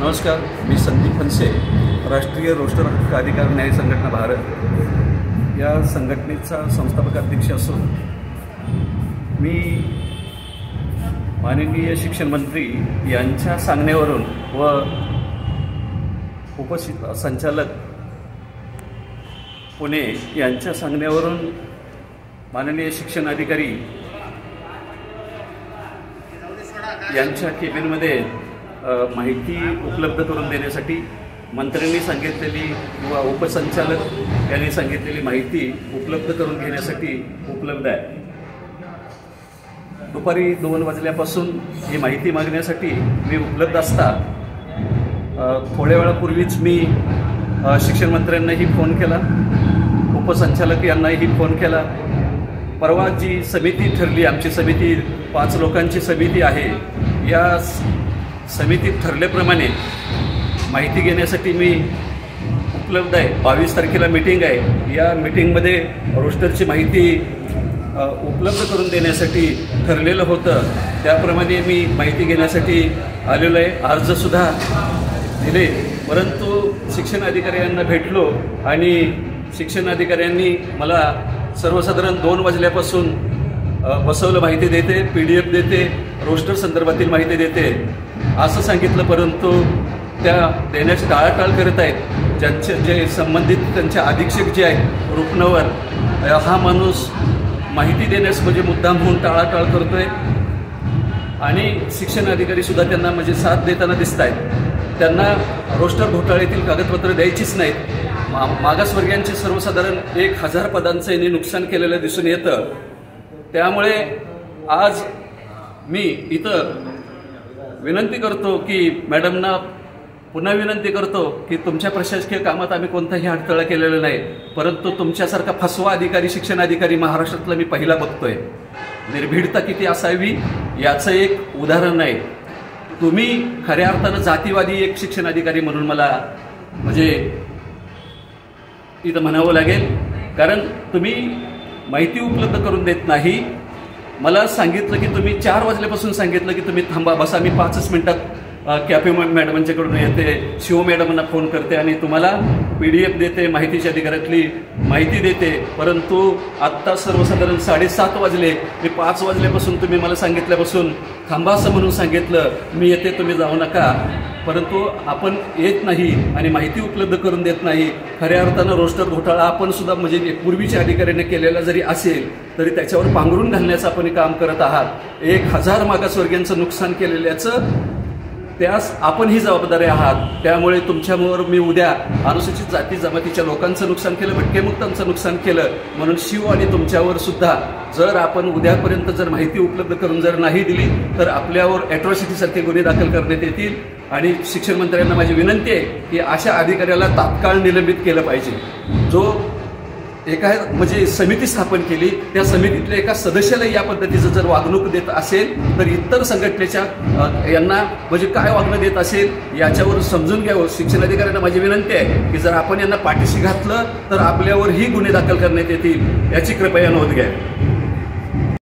नमस्कार, मी संदीप फनसे, राष्ट्रीय रोस्टर हक्क अधिकार न्याय संघटना भारत या संघटनेचा संस्थापक अध्यक्ष असून मी माननीय शिक्षण मंत्री यांच्या सांगण्यावरून व उपसंचालक पुणे यांच्या सांगण्यावरून माननीय शिक्षण अधिकारी यांच्या केबिनमध्ये माहिती उपलब्ध करून देण्यासाठी मंत्र्यांनी सांगितलेली किंवा उपसंचालक यांनी सांगितलेली माहिती उपलब्ध करून घेण्यासाठी उपलब्ध आहे. दुपारी 2 वाजल्यापासून ही माहिती मागण्यासाठी मी उपलब्ध असता थोड्या वेळापूर्वीच मी शिक्षण मंत्र्यांनाही फोन केला, उपसंचालक यांनाही फोन केला. परवा जी समिती ठरली, आमची समिती 5 लोकांची समिती आहे, या समितीत ठरल्याप्रमाणे माहिती घेण्यासाठी मी उपलब्ध आहे. 22 तारखेला मीटिंग आहे. या मीटिंगमध्ये रोस्टरची माहिती उपलब्ध करून देण्यासाठी ठरलेलं होतं. त्याप्रमाणे मी माहिती घेण्यासाठी आलेलो आहे. अर्जसुद्धा दिले, परंतु शिक्षण अधिकाऱ्यांना भेटलो आणि शिक्षण अधिकाऱ्यांनी मला सर्वसाधारण 2 वाजल्यापासून बसवलं, माहिती देते, PDF देते, रोस्टर संदर्भातील माहिती देते असं सांगितलं, परंतु त्या देण्याची टाळाटाळ करत आहेत. ज्यांचे जे संबंधित त्यांचे अधीक्षक जे आहेत रुग्णवर, हा माणूस माहिती देण्यास म्हणजे मुद्दाम होऊन टाळाटाळ करतोय आणि शिक्षण अधिकारीसुद्धा त्यांना म्हणजे साथ देताना दिसत आहेत. त्यांना रोस्टर घोटाळ्यातील कागदपत्र द्यायचीच नाहीत. मागासवर्गीयांचे सर्वसाधारण 1000 पदांचं यांनी नुकसान केलेलं दिसून येतं. त्यामुळे आज मी इथं विनंती करतो की मॅडमना पुन्हा विनंती करतो की तुमच्या प्रशासकीय कामात आम्ही कोणताही अडथळा केलेला नाही, परंतु तुमच्यासारखा फसवा अधिकारी, शिक्षण अधिकारी महाराष्ट्रातला मी पहिला बघतोय. निर्भीडता किती असावी याचं एक उदाहरण आहे. तुम्ही खऱ्या अर्थानं जातीवादी एक शिक्षण अधिकारी म्हणून मला म्हणजे इथं म्हणावं लागेल, कारण तुम्ही माहिती उपलब्ध करून देत नाही. मला सांगितलं की तुम्ही 4 वाजल्यापासून सांगितलं की तुम्ही थांबा, बसा, मी 5 मिनिटात कॅफे मॅडमांच्याकडून येते, शिव मॅडमांना फोन करते आणि तुम्हाला PDF देते, माहितीच्या अधिकारातली माहिती देते. परंतु आत्ता सर्वसाधारण 7:30 वाजले. मी 5 वाजल्यापासून तुम्ही मला सांगितल्यापासून थांबा असं म्हणून सांगितलं, मी येते, तुम्ही जाऊ नका, परंतु आपण येत नाही आणि माहिती उपलब्ध करून देत नाही. खऱ्या अर्थानं रोस्टर घोटाळा आपण सुद्धा म्हणजे पूर्वीच्या अधिकाऱ्याने केलेला जरी असेल तरी त्याच्यावर पांघरून घालण्याचं आपण काम करत आहात. 1000 मागासवर्गीयांचं नुकसान केलेल्याचं त्यास आपणही जबाबदारी आहात. त्यामुळे तुमच्यामुळे मी उद्या अनुसूचित जाती जमातीच्या लोकांचं नुकसान केलं, भटकेमुक्तांचं नुकसान केलं, म्हणून शिव आणि तुमच्यावर सुद्धा जर आपण उद्यापर्यंत जर माहिती उपलब्ध करून जर नाही दिली तर आपल्यावर ॲट्रॉसिटीसारखे गुन्हे दाखल करण्यात येतील. आणि शिक्षण मंत्र्यांना माझी विनंती आहे की अशा अधिकाऱ्याला तात्काळ निलंबित केलं पाहिजे. जो एका म्हणजे समिती स्थापन केली, त्या समितीतल्या एका सदस्याला या पद्धतीचं जर वागणूक देत असेल तर इतर संघटनेच्या यांना म्हणजे काय वागणूक देत असेल याच्यावर समजून घ्यावं. शिक्षण अधिकाऱ्यांना माझी विनंती आहे की जर आपण यांना पाठीशी घातलं तर आपल्यावरही गुन्हे दाखल करण्यात येतील, याची कृपया नोंद घ्या.